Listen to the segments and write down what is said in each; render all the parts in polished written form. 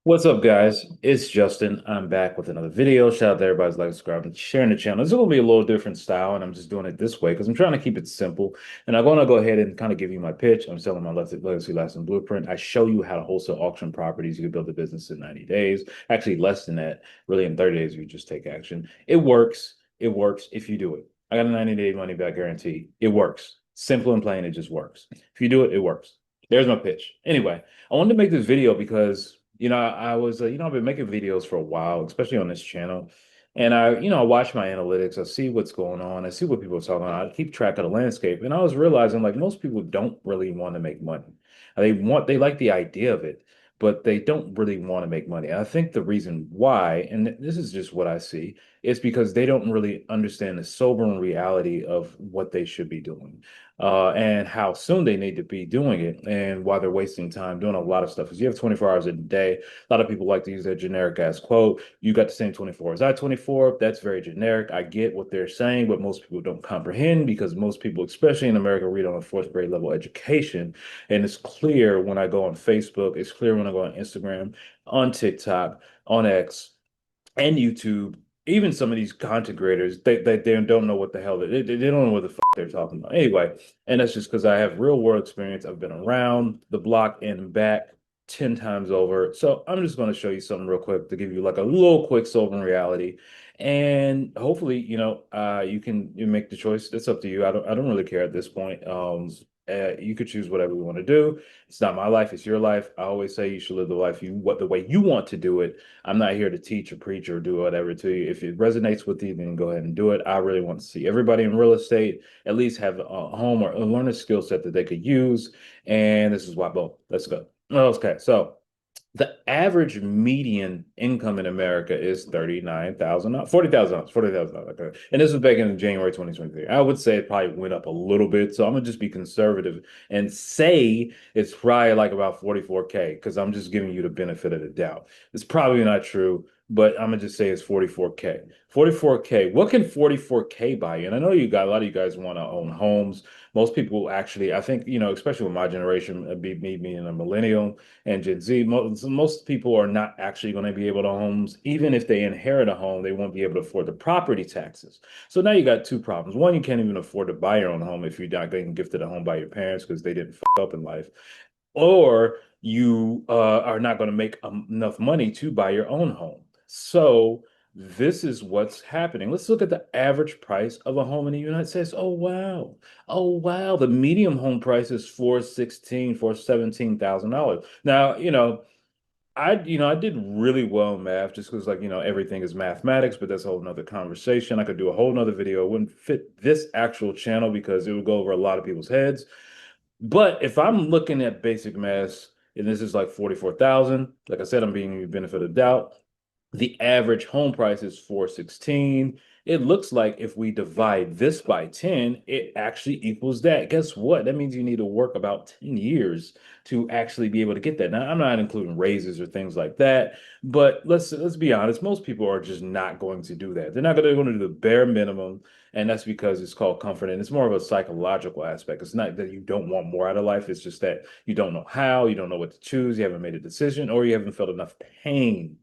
What's up, guys? It's Justin. I'm back with another video. Shout out to everybody's like, subscribe, and sharing the channel. This is going to be a little different style, and I'm just doing it this way because I'm trying to keep it simple. And I'm going to go ahead and kind of give you my pitch. I'm selling my legacy license blueprint. I show you how to wholesale auction properties. You can build a business in 90 days. Actually, less than that. Really, in 30 days, if you just take action. It works. It works if you do it. I got a 90-day money back guarantee. It works. Simple and plain, it just works. If you do it, it works. There's my pitch. Anyway, I wanted to make this video because I was, I've been making videos for a while, especially on this channel. And I watch my analytics. I see what's going on. I see what people are talking about. I keep track of the landscape. And I was realizing like most people don't really want to make money. They like the idea of it, but they don't really want to make money. And I think the reason why, and this is just what I see, is because they don't really understand the sobering reality of what they should be doing and how soon they need to be doing it and why they're wasting time doing a lot of stuff. Because you have 24 hours a day. A lot of people like to use that generic ass quote. You got the same 24 as I 24. That's very generic. I get what they're saying, but most people don't comprehend because most people, especially in America, read on a fourth grade level education. And it's clear when I go on Facebook, it's clear when I go on Instagram, on TikTok, on X, and YouTube. Even some of these content creators, they don't know what the hell they don't know what the fuck they're talking about. Anyway, and that's just because I have real world experience. I've been around the block and back 10 times over. So I'm just going to show you something real quick to give you like a little quick sober reality. And hopefully, you make the choice. It's up to you. I don't really care at this point. You could choose whatever you want to do. It's not my life, it's your life. I always say you should live the life the way you want to do it. I'm not here to teach or preach or do whatever to you. If it resonates with you, then go ahead and do it. I really want to see everybody in real estate at least have a home or learn a skill set that they could use. And this is why, boom, let's go. Okay, so the average median income in America is 39,000, 40,000, 40,000. Okay. And this was back in January 2023. I would say it probably went up a little bit. So I'm gonna just be conservative and say it's probably like about 44K because I'm just giving you the benefit of the doubt. It's probably not true, but I'm gonna just say it's 44K. 44K. What can 44K buy you? And I know a lot of you guys want to own homes. Most people actually, I think, especially with my generation, me being a millennial and Gen Z, most people are not actually going to be able to homes. Even if they inherit a home, they won't be able to afford the property taxes. So now you got two problems. One, you can't even afford to buy your own home if you're not getting gifted a home by your parents because they didn't fuck up in life. Or you are not going to make enough money to buy your own home. So this is what's happening. Let's look at the average price of a home in the United States. Oh wow. Oh wow. The medium home price is 416, for $17,000. Now, I did really well in math just because everything is mathematics, but that's a whole nother conversation. I could do a whole nother video. It wouldn't fit this actual channel because it would go over a lot of people's heads. But if I'm looking at basic math, and this is like 44,000, like I said, I'm being the benefit of doubt. The average home price is 416. It looks like if we divide this by 10, it actually equals that. Guess what? That means you need to work about 10 years to actually be able to get that. Now, I'm not including raises or things like that, but let's be honest, most people are just not going to do that. They're going to do the bare minimum, and that's because it's called comfort, and it's more of a psychological aspect. It's not that you don't want more out of life, it's just that you don't know how, you don't know what to choose, you haven't made a decision, or you haven't felt enough pain,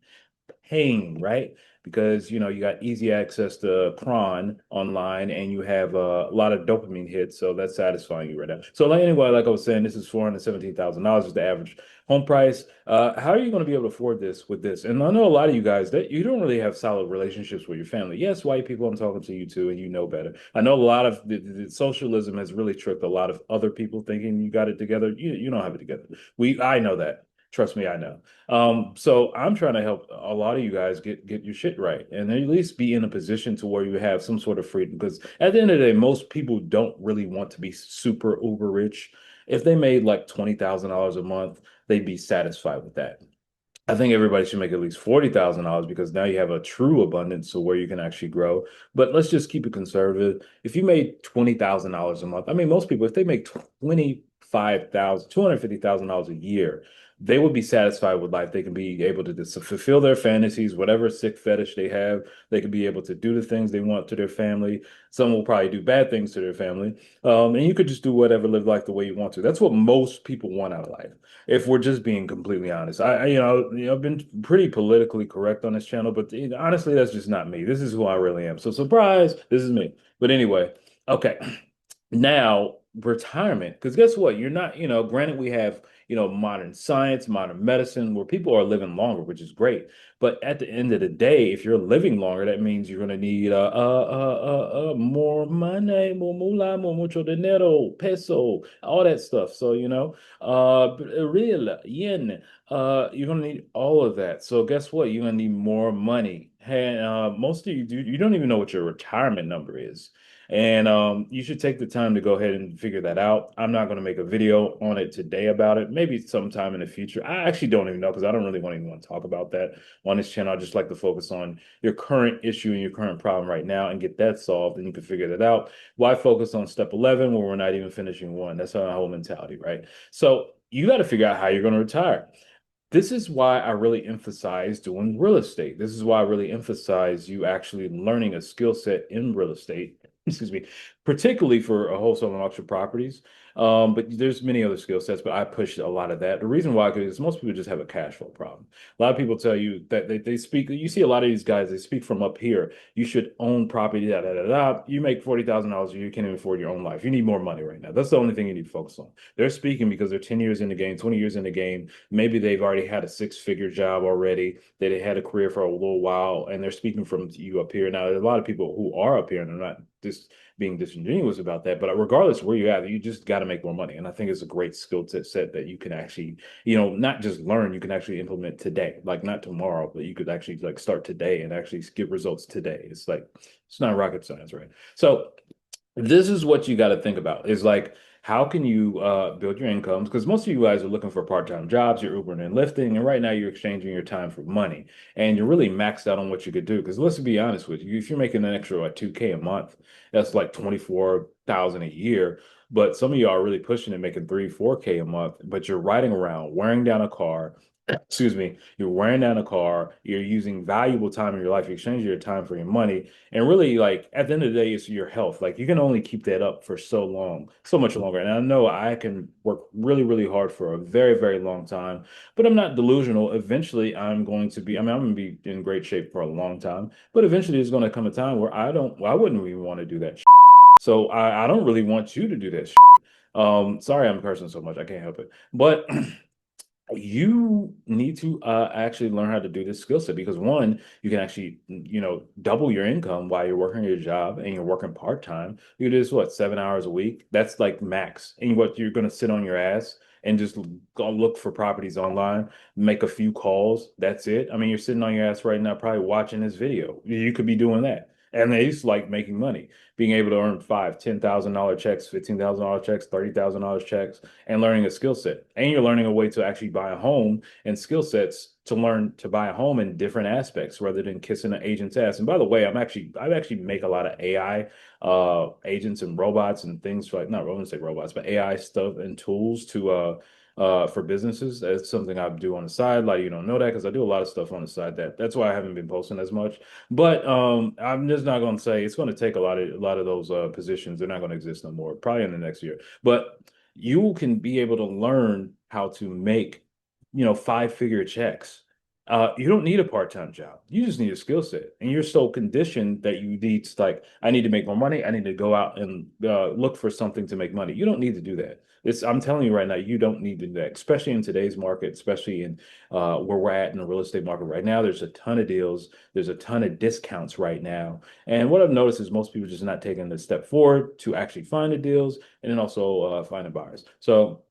right? Because you got easy access to prawn online and you have a lot of dopamine hits, so that's satisfying you right now. So anyway, like I was saying, this is $417,000 is the average home price. How are you going to be able to afford this with this? And I know a lot of you guys that you don't really have solid relationships with your family. Yes, white people, I'm talking to you too, and you know better. I know a lot of the socialism has really tricked a lot of other people thinking you got it together. You don't have it together. I know that. Trust me, I know. So I'm trying to help a lot of you guys get your shit right and at least be in a position to where you have some sort of freedom. Because at the end of the day, most people don't really want to be super uber rich. If they made like $20,000 a month, they'd be satisfied with that. I think everybody should make at least $40,000 because now you have a true abundance so where you can actually grow. But let's just keep it conservative. If you made $20,000 a month, I mean, most people, if they make 20 $5,000, $250,000 a year, they would be satisfied with life. They can be able to just fulfill their fantasies, whatever sick fetish they have. They can be able to do the things they want to their family. Some will probably do bad things to their family. And you could just do whatever, live life the way you want to. That's what most people want out of life. If we're just being completely honest, I've been pretty politically correct on this channel, but honestly, that's just not me. This is who I really am. So surprise, this is me. But anyway, okay. Now, retirement, because guess what? You're not, granted, we have, modern science, modern medicine, where people are living longer, which is great. But at the end of the day, if you're living longer, that means you're going to need more money, more moolah, more mucho dinero, peso, all that stuff. So, real, yen, you're going to need all of that. So, guess what? You're going to need more money. And most of you don't even know what your retirement number is. And you should take the time to go ahead and figure that out. I'm not going to make a video on it today about it. Maybe sometime in the future. I actually don't even know because I don't really want to talk about that on this channel. I just like to focus on your current issue and your current problem right now and get that solved, and you can figure that out. Why focus on step 11 when we're not even finishing one? That's our whole mentality, right? So you got to figure out how you're going to retire. This is why I really emphasize doing real estate. This is why I really emphasize you actually learning a skill set in real estate, excuse me, particularly for a wholesale and auction properties. But there's many other skill sets, but I push a lot of that. The reason why is most people just have a cash flow problem. A lot of people tell you that they speak, you see a lot of these guys, they speak from up here. You should own property, da, da, da, da. You make $40,000 a year, you can't even afford your own life. You need more money right now. That's the only thing you need to focus on. They're speaking because they're 10 years in the game, 20 years in the game. Maybe they've already had a six-figure job already. They had a career for a little while, and they're speaking from you up here. Now, there's a lot of people who are up here, and they're not just being disingenuous about that. But regardless of where you're at, you just got to make more money. And I think it's a great skill set that you can actually, not just learn, you can actually implement today, like not tomorrow, but you could actually like start today and actually get results today. It's like, it's not rocket science, right? So this is what you got to think about is like, how can you build your incomes? Because most of you guys are looking for part-time jobs, you're Ubering and lifting, and right now you're exchanging your time for money, and you're really maxed out on what you could do. Because let's be honest with you, if you're making an extra like 2K a month, that's like 24,000 a year. But some of you are really pushing and making 3, 4K a month, but you're riding around, wearing down a car, excuse me, you're wearing down a car, you're using valuable time in your life, you're exchanging your time for your money. And really, like at the end of the day, it's your health. Like you can only keep that up for so long, so much longer. And I know I can work really, really hard for a very, very long time, but I'm not delusional. Eventually, I'm going to be in great shape for a long time, but eventually there's going to come a time where I wouldn't even want to do that. So I don't really want you to do that. Sorry, I'm cursing so much. I can't help it. But you need to actually learn how to do this skill set because one, you can actually, double your income while you're working your job and you're working part-time. You do this, what, 7 hours a week? That's like max. And what you're going to sit on your ass and just go look for properties online, make a few calls. That's it. I mean, you're sitting on your ass right now, probably watching this video. You could be doing that. And they used to like making money, being able to earn five, $10,000 checks, $15,000 checks, $30,000 checks, and learning a skill set. And you're learning a way to actually buy a home and skill sets to learn to buy a home in different aspects rather than kissing an agent's ass. And by the way, I actually make a lot of AI agents and robots and things like not I wouldn't say robots, but AI stuff and tools to for businesses. That's something I do on the side. Like you don't know that because I do a lot of stuff on the side. That's why I haven't been posting as much. But I'm just not going to say it's going to take a lot of those positions. They're not going to exist no more, probably in the next year. But you can be able to learn how to make, five-figure checks. You don't need a part-time job. You just need a skill set. And you're so conditioned that you need to like, I need to make more money. I need to go out and look for something to make money. You don't need to do that. I'm telling you right now, you don't need to do that, especially in today's market, especially in where we're at in the real estate market right now. There's a ton of deals. There's a ton of discounts right now. And what I've noticed is most people just not taking the step forward to actually find the deals and then also finding buyers. So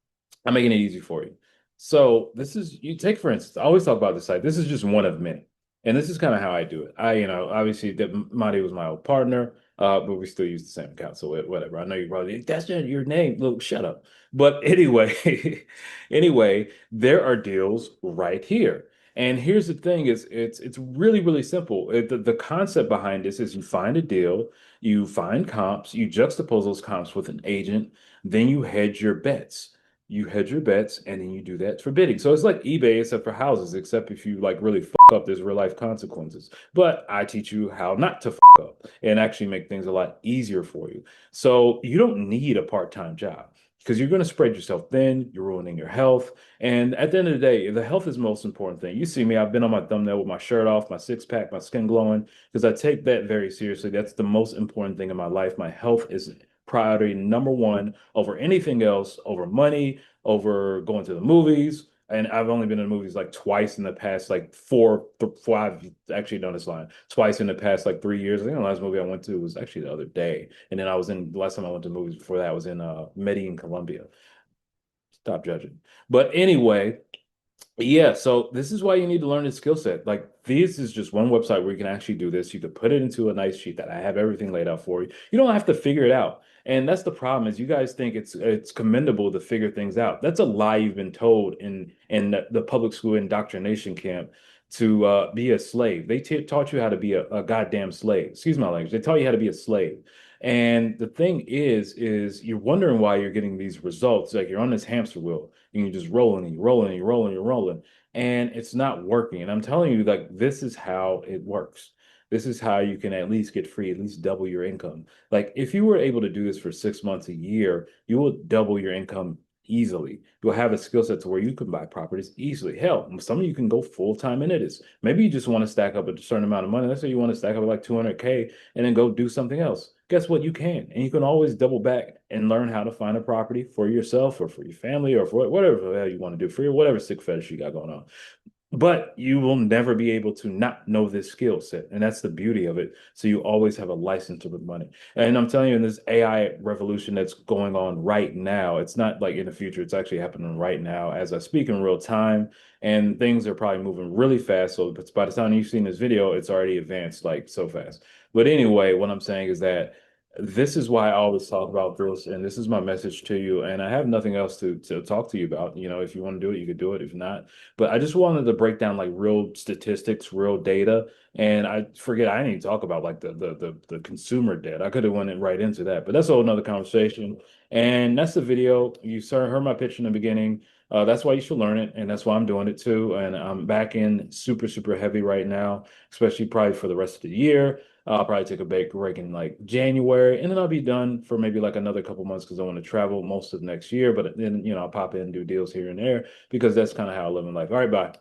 I'm making it easy for you. So this is you take for instance, I always talk about this site. This is just one of many. And this is kind of how I do it. Obviously that Marty was my old partner, but we still use the same account. So whatever. I know you probably that's not your name. Look, shut up. But anyway, anyway, there are deals right here. And here's the thing is it's really, really simple. The concept behind this is you find a deal, you find comps, you juxtapose those comps with an agent, then you hedge your bets. you hedge your bets, and then you do that for bidding. So it's like eBay, except for houses, except if you like really up, there's real life consequences. But I teach you how not to up and actually make things a lot easier for you. So you don't need a part-time job because you're going to spread yourself thin, you're ruining your health. And at the end of the day, the health is the most important thing. You see me, I've been on my thumbnail with my shirt off, my six pack, my skin glowing, because I take that very seriously. That's the most important thing in my life. My health is priority number one over anything else, over money, over going to the movies. And I've only been in the movies like twice in the past, like five, actually, no, this line, twice in the past like 3 years. I think the last movie I went to was actually the other day. And then the last time I went to movies before that, I was in Medellin, Colombia. Stop judging. But anyway, yeah, so this is why you need to learn the skill set. Like this is just one website where you can actually do this. You could put it into a nice sheet that I have everything laid out for you. You don't have to figure it out. And that's the problem is you guys think it's commendable to figure things out. That's a lie you've been told in the public school indoctrination camp to be a slave. They taught you how to be a goddamn slave. Excuse my language. They taught you how to be a slave. And the thing is you're wondering why you're getting these results. Like you're on this hamster wheel and you're just rolling and you're rolling and you're rolling and you're rolling, and it's not working. And I'm telling you, like, this is how it works. This is how you can at least get free, at least double your income. Like, if you were able to do this for 6 months, a year, you will double your income easily. You'll have a skill set to where you can buy properties easily. Hell, some of you can go full time into this. Maybe you just want to stack up a certain amount of money. Let's say you want to stack up like 200K and then go do something else. Guess what? You can. And you can always double back and learn how to find a property for yourself or for your family or for whatever the hell you want to do for your whatever sick fetish you got going on. But you will never be able to not know this skill set. And that's the beauty of it. So you always have a license to the money. And I'm telling you, in this AI revolution that's going on right now, it's not like in the future, it's actually happening right now as I speak in real time. And things are probably moving really fast. So by the time you've seen this video, it's already advanced like so fast. But anyway, what I'm saying is that this is why I always talk about this, and this is my message to you. And I have nothing else to talk to you about. You know, if you want to do it, you could do it. If not, but I just wanted to break down like real statistics, real data. And I forget I didn't even talk about like the consumer debt. I could have went right into that, but that's a whole nother conversation. And that's the video. You heard my pitch in the beginning. That's why you should learn it, and that's why I'm doing it too. And I'm back in super, super heavy right now, especially probably for the rest of the year. I'll probably take a break in like January, and then I'll be done for maybe like another couple months because I want to travel most of next year. But then, I'll pop in and do deals here and there because that's kind of how I live in life. All right, bye.